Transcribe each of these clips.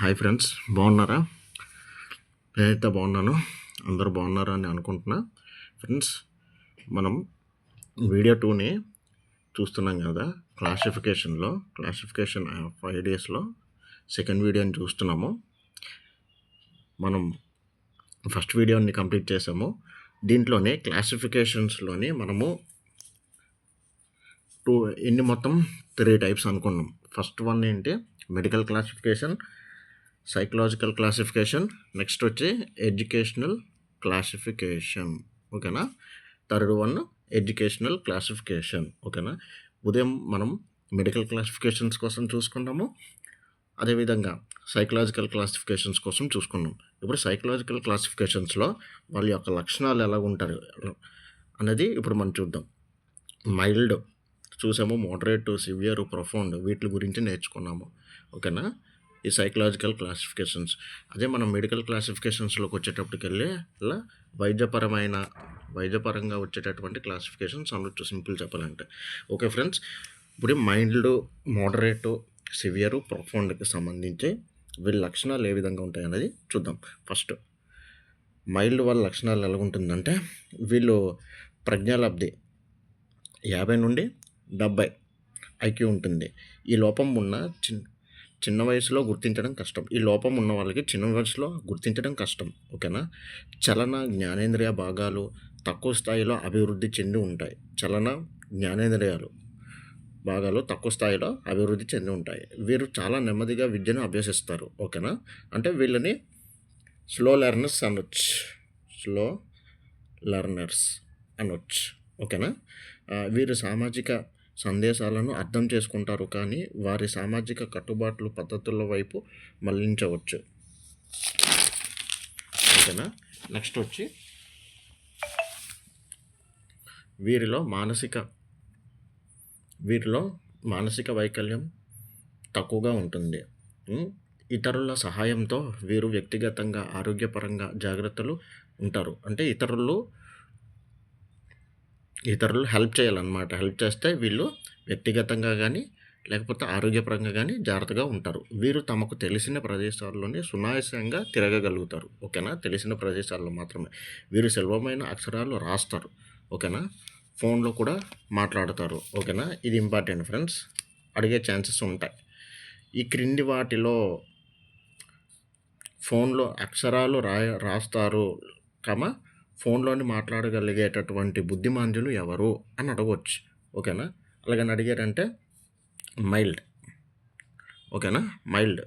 Hi friends, బాగున్నారా? నేనైతే బాగున్నాను. అందరూ బాగున్నారా అని అనుకుంటున్నా. ఫ్రెండ్స్, మనం వీడియో 2ని చూస్తున్నాం కదా. క్లాసిఫికేషన్ 5 డేస్లో సెకండ్ వీడియోని చూస్తున్నాము. మనం ఫస్ట్ వీడియోని కంప్లీట్ చేసాము. దీంట్లోనే క్లాసిఫికేషన్స్లోని మనము మొత్తం 3 టైప్స్ అనుకున్నాం. ఫస్ట్ వన్ ఏంటి? Medical classification, psychological classification, next వచ్చి ఎడ్యుకేషనల్ క్లాసిఫికేషన్. ఓకేనా? Third one educational classification. ఓకేనా? ఉదయం మనం మెడికల్ క్లాసిఫికేషన్స్ కోసం చూసుకున్నాము, అదేవిధంగా సైకలాజికల్ క్లాసిఫికేషన్స్ కోసం చూసుకున్నాం. ఇప్పుడు సైకలాజికల్ క్లాసిఫికేషన్స్లో వాళ్ళ యొక్క లక్షణాలు ఎలా ఉంటారు అనేది ఇప్పుడు మనం చూద్దాం. మైల్డ్ చూసాము, మోడరేట్, సివియర్, ప్రొఫౌండ్, వీటి గురించి నేర్చుకున్నాము. ఓకేనా? ఈ సైకలాజికల్ క్లాసిఫికేషన్స్. అదే మనం మెడికల్ క్లాసిఫికేషన్స్లోకి వచ్చేటప్పటికెళ్ళి ఇలా వైద్యపరంగా వచ్చేటటువంటి క్లాసిఫికేషన్స్ అనొచ్చు, సింపుల్ చెప్పాలంటే. ఓకే ఫ్రెండ్స్, ఇప్పుడు మైల్డ్, మోడరేట్, సివియర్, ప్రొఫౌండ్కి సంబంధించి వీళ్ళ లక్షణాలు ఏ విధంగా ఉంటాయి అనేది చూద్దాం. ఫస్ట్ మైల్డ్ వాళ్ళ లక్షణాలు ఎలా ఉంటుందంటే, వీళ్ళు ప్రజ్ఞాలబ్ధి 50 నుండి 70 ఐక్యూ ఉంటుంది. ఈ లోపం ఉన్న చిన్న వయసులో గుర్తించడం కష్టం. ఈ లోపం ఉన్న వాళ్ళకి చిన్న వయసులో గుర్తించడం కష్టం. ఓకేనా? చలన జ్ఞానేంద్రియ భాగాలు తక్కువ స్థాయిలో అభివృద్ధి చెంది ఉంటాయి. చలన జ్ఞానేంద్రియాలు భాగాలు తక్కువ స్థాయిలో అభివృద్ధి చెంది ఉంటాయి. వీరు చాలా నెమ్మదిగా విద్యను అభ్యసిస్తారు. ఓకేనా? అంటే వీళ్ళని స్లో లెర్నర్స్ అనొచ్చు. ఓకేనా? వీరు సామాజిక సందేశాలను అర్థం చేసుకుంటారు, కానీ వారి సామాజిక కట్టుబాట్లు, పద్ధతుల వైపు మళ్లించవచ్చు. ఓకేనా? నెక్స్ట్ వచ్చి వీరిలో మానసిక వైకల్యం తక్కువగా ఉంటుంది. ఇతరుల సహాయంతో వీరు వ్యక్తిగతంగా ఆరోగ్యపరంగా జాగ్రత్తలు ఉంటారు. అంటే ఇతరులు హెల్ప్ చేయాలన్నమాట. హెల్ప్ చేస్తే వీళ్ళు వ్యక్తిగతంగా కానీ లేకపోతే ఆరోగ్యపరంగా కానీ జాగ్రత్తగా ఉంటారు. వీరు తమకు తెలిసిన ప్రదేశాల్లోనే సునాయాసంగా తిరగగలుగుతారు. ఓకేనా? తెలిసిన ప్రదేశాల్లో మాత్రమే. వీరు సులభమైన అక్షరాలు రాస్తారు. ఓకేనా? ఫోన్లో కూడా మాట్లాడతారు. ఓకేనా? ఇది ఇంపార్టెంట్ ఫ్రెండ్స్, అడిగే ఛాన్సెస్ ఉంటాయి. ఈ క్రింది వాటిలో ఫోన్లో అక్షరాలు రాస్తారు, ఫోన్లోని మాట్లాడగలిగేటటువంటి బుద్ధిమాంద్యులు ఎవరు అని అడగవచ్చు. ఓకేనా? అలాగని అడిగారంటే మైల్డ్. ఓకేనా? మైల్డ్.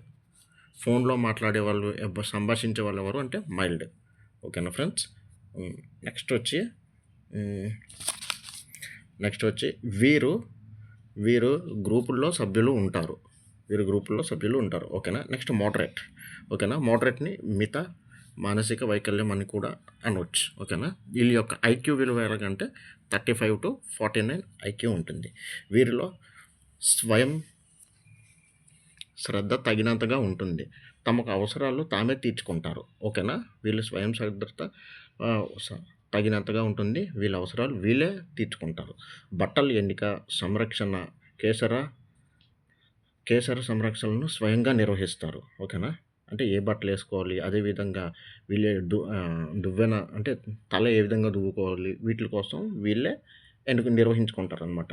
ఫోన్లో మాట్లాడే వాళ్ళు, సంభాషించే వాళ్ళు ఎవరు అంటే మైల్డ్. ఓకేనా ఫ్రెండ్స్? నెక్స్ట్ వచ్చి వీరు గ్రూపుల్లో సభ్యులు ఉంటారు. ఓకేనా? Next moderate. ఓకేనా? మోడరేట్ని మిత మానసిక వైకల్యం అని కూడా అనవచ్చు. ఓకేనా? వీళ్ళ యొక్క ఐక్యూ విలువ ఎలాగంటే 35 to 49 ఐక్యూ ఉంటుంది. వీరిలో స్వయం శ్రద్ధ తగినంతగా ఉంటుంది. తమకు అవసరాలు తామే తీర్చుకుంటారు. ఓకేనా? వీళ్ళు స్వయం శ్రద్ధ తగినంతగా ఉంటుంది. వీళ్ళ అవసరాలు వీళ్ళే తీర్చుకుంటారు. బట్టల ఎన్నిక, సంరక్షణ, కేసర సంరక్షణను స్వయంగా నిర్వహిస్తారు. ఓకేనా? అంటే ఏ బట్టలు వేసుకోవాలి, అదేవిధంగా వీళ్ళే దువ్వెన అంటే తల ఏ విధంగా దువ్వుకోవాలి, వీటి కోసం వీళ్ళే నిర్వహించుకుంటారు అనమాట.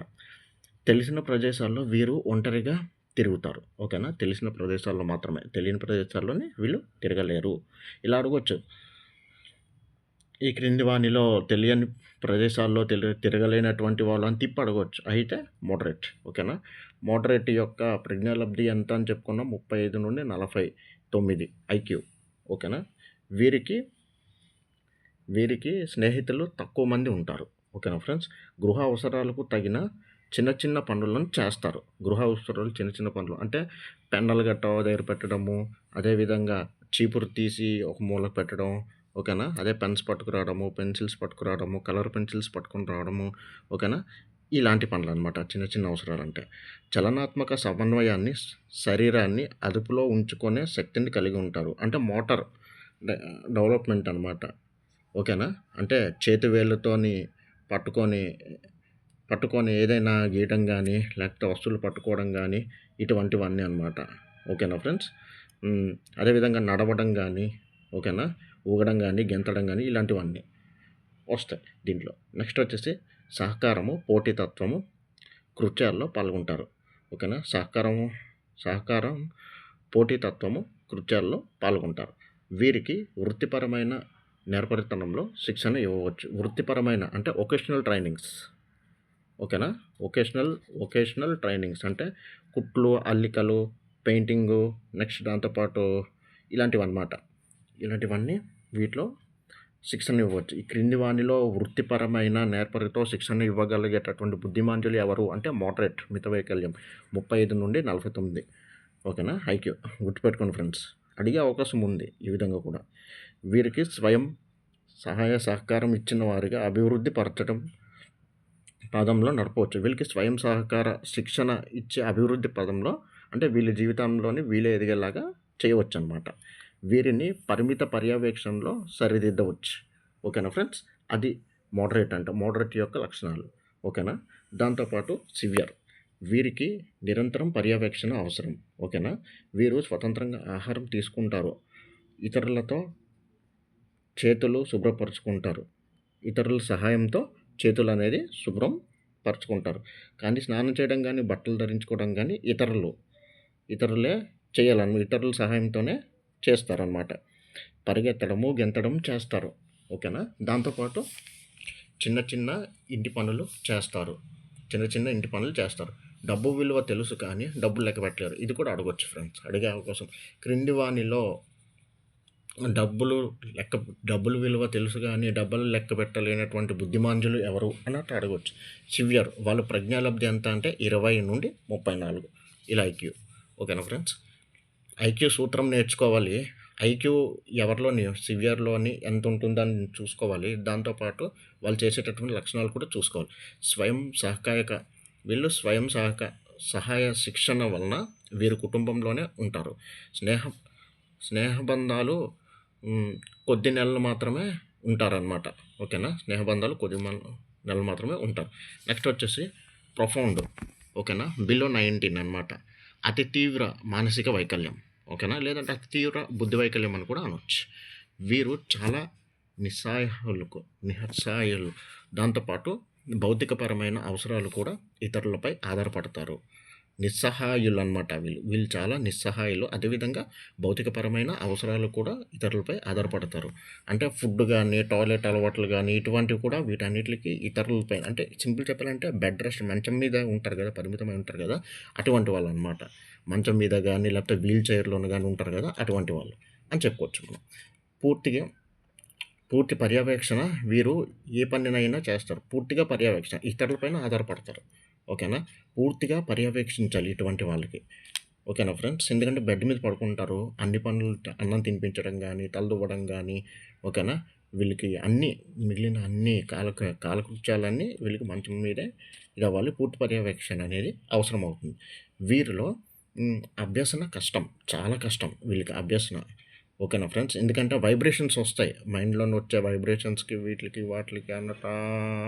తెలిసిన ప్రదేశాల్లో వీరు ఒంటరిగా తిరుగుతారు. ఓకేనా? తెలిసిన ప్రదేశాల్లో మాత్రమే, తెలియని ప్రదేశాల్లోనే వీళ్ళు తిరగలేరు. ఇలా అడగవచ్చు. ఈ క్రింది వానిలో తెలియని ప్రదేశాల్లో తిరగలేనటువంటి వాళ్ళని తిప్పి అడగవచ్చు. అయితే మోడరేట్. ఓకేనా? మోడరేట్ యొక్క ప్రజ్ఞాలబ్ధి ఎంత అని చెప్పుకున్నాం? 35 నుండి 49 ఐక్యూ. ఓకేనా? వీరికి స్నేహితులు తక్కువ మంది ఉంటారు. ఓకేనా ఫ్రెండ్స్? గృహ అవసరాలకు తగిన చిన్న పనులను చేస్తారు. చిన్న పనులు అంటే పెన్నులు గట్ట దగ్గర పెట్టడము, అదేవిధంగా చీపురు తీసి ఒక మూల పెట్టడం. ఓకేనా? అదే పెన్స్ పట్టుకురావడము, పెన్సిల్స్ పట్టుకురావడము, కలర్ పెన్సిల్స్ పట్టుకుని రావడము. ఓకేనా? ఇలాంటి పనులు అనమాట చిన్న అవసరాలు. అంటే చలనాత్మక సమన్వయాన్ని, శరీరాన్ని అదుపులో ఉంచుకునే శక్తిని కలిగి ఉంటారు. అంటే మోటార్ డెవలప్మెంట్ అనమాట. ఓకేనా? అంటే చేతి వేళ్ళతోని పట్టుకొని ఏదైనా గీయడం కానీ లేకపోతే వస్తువులు పట్టుకోవడం కానీ ఇటువంటివన్నీ అనమాట. ఓకేనా ఫ్రెండ్స్? అదేవిధంగా నడవడం కానీ, ఓకేనా, ఊగడం కానీ, గెంతడం కానీ ఇలాంటివన్నీ వస్తాయి దీంట్లో. నెక్స్ట్ వచ్చేసి సహకారము, పోటీతత్వము, కృత్యాల్లో పాల్గొంటారు. ఓకేనా, సహకారం, పోటీతత్వము, కృత్యాల్లో పాల్గొంటారు. వీరికి వృత్తిపరమైన నేర్పరితనంలో శిక్షణ ఇవ్వవచ్చు. వృత్తిపరమైన అంటే వొకేషనల్ ట్రైనింగ్స్. ఓకేనా, వొకేషనల్ ట్రైనింగ్స్ అంటే కుట్లు, అల్లికలు, పెయింటింగు, నెక్స్ట్ దాంతోపాటు ఇలాంటివన్నమాట. ఇలాంటివన్నీ వీటిలో శిక్షణ ఇవ్వచ్చు. ఈ క్రింది వానిలో వృత్తిపరమైన నేర్పరితో శిక్షణ ఇవ్వగలిగేటటువంటి బుద్ధిమాంద్యులు ఎవరు అంటే మోడరేట్ మితవైకల్యం 35 నుండి 49. ఓకేనా, ఐక్యూ గుర్తుపెట్టుకోండి ఫ్రెండ్స్. అడిగే అవకాశం ఉంది ఈ విధంగా కూడా. వీరికి స్వయం సహాయ సహకారం ఇచ్చిన వారిగా అభివృద్ధి పరచడం పదంలో నడపవచ్చు. వీళ్ళకి స్వయం సహకార శిక్షణ ఇచ్చే అభివృద్ధి పదంలో అంటే వీళ్ళ జీవితంలోని వీళ్ళే ఎదిగేలాగా చేయవచ్చు అన్నమాట. వీరిని పరిమిత పర్యవేక్షణలో సరిదిద్దవచ్చు. ఓకేనా ఫ్రెండ్స్, అది మోడరేట్ యొక్క లక్షణాలు. ఓకేనా, దాంతోపాటు సివియర్, వీరికి నిరంతరం పర్యవేక్షణ అవసరం. ఓకేనా, వీరు స్వతంత్రంగా ఆహారం తీసుకుంటారు, ఇతరులతో చేతులు శుభ్రపరుచుకుంటారు, ఇతరుల సహాయంతో చేతులు అనేది శుభ్రం పరుచుకుంటారు. కానీ స్నానం చేయడం కానీ, బట్టలు ధరించుకోవడం కానీ ఇతరులే చేయాలన్న ఇతరుల సహాయంతోనే చేస్తారనమాట. పరిగెత్తడము, గెంతడం చేస్తారు. ఓకేనా, దాంతోపాటు చిన్న చిన్న ఇంటి పనులు చేస్తారు. డబ్బు విలువ తెలుసు కానీ డబ్బులు లెక్క పెట్టలేరు. ఇది కూడా అడగవచ్చు ఫ్రెండ్స్, అడిగే అవకాశం. క్రింది వానిలో డబ్బులు విలువ తెలుసు కానీ డబ్బులు లెక్క పెట్టలేనటువంటి బుద్ధిమాంద్యులు ఎవరు అన్నట్టు అడగవచ్చు. సివియర్, వాళ్ళ ప్రజ్ఞాలబ్ధి ఎంత అంటే 20 నుండి 34. ఇలా ఐక్యూ. ఓకేనా ఫ్రెండ్స్, ఐక్యూ సూత్రం నేర్చుకోవాలి. ఐక్యూ ఎవరిలోని సివియర్లోని ఎంత ఉంటుందని చూసుకోవాలి. దాంతోపాటు వాళ్ళు చేసేటటువంటి లక్షణాలు కూడా చూసుకోవాలి. వీళ్ళు సహాయ శిక్షణ వలన వీరు కుటుంబంలోనే ఉంటారు. స్నేహబంధాలు కొద్ది నెలలు మాత్రమే ఉంటారనమాట. ఓకేనా, స్నేహబంధాలు కొద్ది నెలలు మాత్రమే ఉంటారు. నెక్స్ట్ వచ్చేసి ప్రొఫౌండ్. ఓకేనా, బిలో 19 అనమాట. అతి తీవ్ర మానసిక వైకల్యం. ఓకేనా, లేదంటే అతి తీవ్ర బుద్ధి వైకల్యం అని కూడా అనవచ్చు. వీరు చాలా నిస్సహాయులు. దాంతోపాటు భౌతికపరమైన అవసరాలు కూడా ఇతరులపై ఆధారపడతారు. నిస్సహాయులు అనమాట. వీళ్ళు చాలా నిస్సహాయులు. అదేవిధంగా భౌతికపరమైన అవసరాలు కూడా ఇతరులపై ఆధారపడతారు. అంటే ఫుడ్ కానీ, టాయిలెట్ అలవాట్లు కానీ ఇటువంటివి కూడా వీటన్నిటికి ఇతరులపై అంటే సింపుల్ చెప్పాలంటే బెడ్ రెస్ట్, మంచం మీద ఉంటారు కదా, పరిమితమై ఉంటారు కదా, అటువంటి వాళ్ళు అనమాట. మంచం మీద కానీ లేకపోతే వీల్ చైర్లోను కానీ ఉంటారు కదా, అటువంటి వాళ్ళు అని చెప్పుకోవచ్చు మనం. పూర్తి పర్యవేక్షణ, వీరు ఏ పనినైనా చేస్తారు. పూర్తిగా పర్యవేక్షణ, ఇతరులపైన ఆధారపడతారు. ఓకేనా, పూర్తిగా పర్యవేక్షించాలి ఇటువంటి వాళ్ళకి. ఓకేనా ఫ్రెండ్స్, ఎందుకంటే బెడ్ మీద పడుకుంటారు, అన్ని పనులు అన్నం తినిపించడం కానీ, తలదువ్వడం కానీ, ఓకేనా, వీళ్ళకి మిగిలిన అన్ని కాలకృత్యాలన్నీ వీళ్ళకి మంచం మీదే ఇవ్వాలి. పూర్తి పర్యవేక్షణ అనేది అవసరం అవుతుంది. వీరిలో అభ్యసన కష్టం, చాలా కష్టం వీళ్ళకి అభ్యసన. ఓకేనా ఫ్రెండ్స్, ఎందుకంటే వైబ్రేషన్స్ వస్తాయి, మైండ్లోని వచ్చే వైబ్రేషన్స్కి వాటికి అన్నట్టు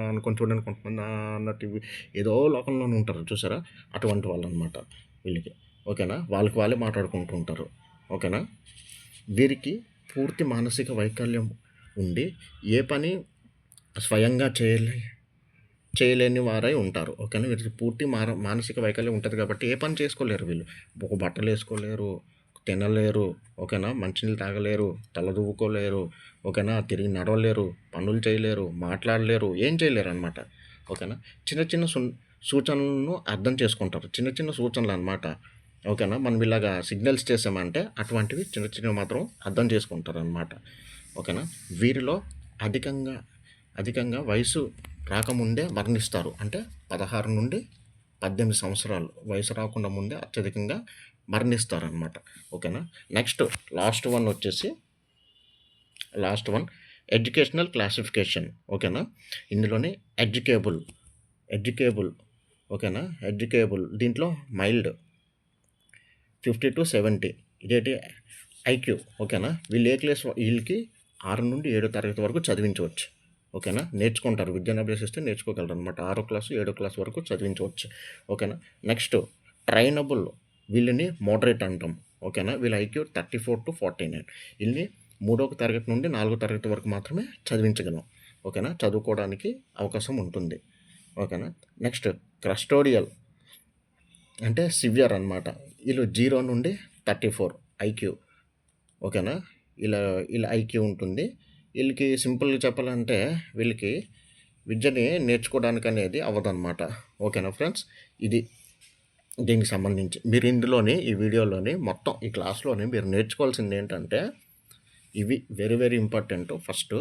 అనుకొని చూడండి, కొంతమంది అన్నట్టు ఏదో లోకంలోనే ఉంటారు చూసారా, అటువంటి వాళ్ళు అనమాట వీళ్ళకి. ఓకేనా, వాళ్ళే మాట్లాడుకుంటూ ఉంటారు. ఓకేనా, వీరికి పూర్తి మానసిక వైకల్యం ఉండి ఏ పని స్వయంగా చేయలేని వారై ఉంటారు. ఓకేనా, వీరికి పూర్తి మానసిక వైకల్యం ఉంటుంది కాబట్టి ఏ పని చేసుకోలేరు వీళ్ళు. ఒక బట్టలు వేసుకోలేరు, తినలేరు. ఓకేనా, మంచినీళ్ళు తాగలేరు, తల దువ్వుకోలేరు. ఓకేనా, తిరిగి నడవలేరు, పనులు చేయలేరు, మాట్లాడలేరు, ఏం చేయలేరు అనమాట. ఓకేనా, చిన్న సూచనలను అర్థం చేసుకుంటారు, చిన్న సూచనలు అనమాట. ఓకేనా, మనం ఇలాగా సిగ్నల్స్ చేసామంటే అటువంటివి చిన్నవి మాత్రం అర్థం చేసుకుంటారు అనమాట. ఓకేనా, వీరిలో అధికంగా వయసు రాకముందే మరణిస్తారు. అంటే 16 నుండి 18 సంవత్సరాలు వయసు రాకుండా ముందే అత్యధికంగా మరణిస్తారనమాట. ఓకేనా, next last one educational classification. ఓకేనా, ఇందులోనే ఎడ్యుకేబుల్. ఓకేనా, దీంట్లో మైల్డ్ 50 to 70. ఇదేంటి ఐక్యూ. ఓకేనా, వీళ్ళకి 6 నుండి 7 తరగతి వరకు చదివించవచ్చు. ఓకేనా, నేర్చుకుంటారు, విద్యను అభ్యసిస్తే నేర్చుకోగలరు అనమాట. 6వ క్లాసు 7వ క్లాస్ వరకు చదివించవచ్చు. ఓకేనా, నెక్స్ట్ ట్రైనబుల్, వీళ్ళని మోడరేట్ అంటాం. ఓకేనా. వీళ్ళ ఐక్యూ 34-49. వీళ్ళని 3వ తరగతి నుండి 4వ తరగతి వరకు మాత్రమే చదివించగలం. ఓకేనా. చదువుకోవడానికి అవకాశం ఉంటుంది. ఓకేనా. నెక్స్ట్ క్రస్టోడియల్ అంటే సివియర్ అనమాట. వీళ్ళు 0 నుండి 34 ఐక్యూ. ఓకేనా. ఇలా ఐక్యూ ఉంటుంది. వీళ్ళకి సింపుల్గా చెప్పాలంటే వీళ్ళకి విద్యని నేర్చుకోవడానికి అనేది అవ్వదన్నమాట. ఓకేనా ఫ్రెండ్స్. ఇది దీనికి సంబంధించి మీరు ఈ వీడియోలోని మొత్తం ఈ క్లాస్లోని మీరు నేర్చుకోవాల్సింది ఏంటంటే ఇవి very very important. First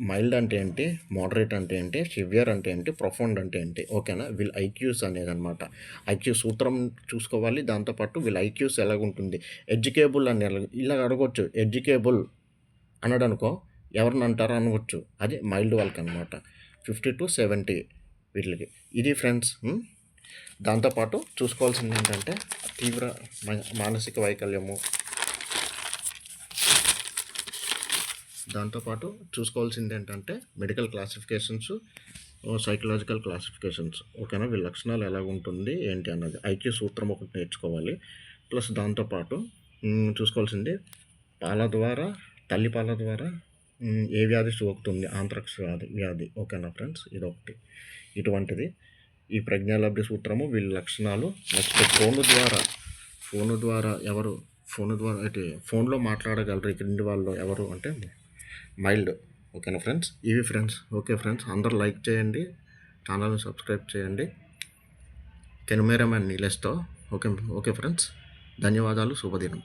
mild అంటే ఏంటి, మోడరేట్ అంటే ఏంటి, సివియర్ అంటే ఏంటి, ప్రొఫౌండ్ అంటే ఏంటి. ఓకేనా. వీళ్ళ ఐక్యూస్ అనేది అనమాట. ఐక్యూ సూత్రం చూసుకోవాలి. దాంతోపాటు వీళ్ళ ఐక్యూస్ ఎలాగుంటుంది, ఎడ్యుకేబుల్ అని ఇలా అడగొచ్చు. ఎడ్యుకేబుల్ అన్నాడనుకో ఎవరిని అంటారో అనవచ్చు. అది మైల్డ్ వాళ్ళకి అనమాట. 50-70 వీటికి. ఇది ఫ్రెండ్స్. దాంతోపాటు చూసుకోవాల్సింది ఏంటంటే తీవ్ర మానసిక వైకల్యము. దాంతోపాటు చూసుకోవాల్సింది ఏంటంటే మెడికల్ క్లాసిఫికేషన్స్, సైకలాజికల్ క్లాసిఫికేషన్స్. ఓకేనా. వీళ్ళ లక్షణాలు ఎలాగుంటుంది ఏంటి అన్నది ఐక్యూ సూత్రం ఒకటి నేర్చుకోవాలి. ప్లస్ దాంతోపాటు చూసుకోవాల్సింది తల్లి పాల ద్వారా ఏ వ్యాధి సోకుతుంది, ఆంత్రాక్స్ వ్యాధి. ఓకేనా ఫ్రెండ్స్. ఇదొకటి. ఇటువంటిది ఈ ప్రజ్ఞాలబ్ధి సూత్రము, వీళ్ళ లక్షణాలు. నెక్స్ట్ ఫోన్లో మాట్లాడగలరు ఈ క్రింది వాళ్ళు ఎవరు అంటే మైల్డ్. ఓకేనా ఫ్రెండ్స్. ఇవి ఫ్రెండ్స్. Okay friends. అందరూ లైక్ చేయండి, ఛానల్ని సబ్స్క్రైబ్ చేయండి. కెమెరామ్యాన్ నీలేష్తో. Okay friends. ధన్యవాదాలు. శుభదినం.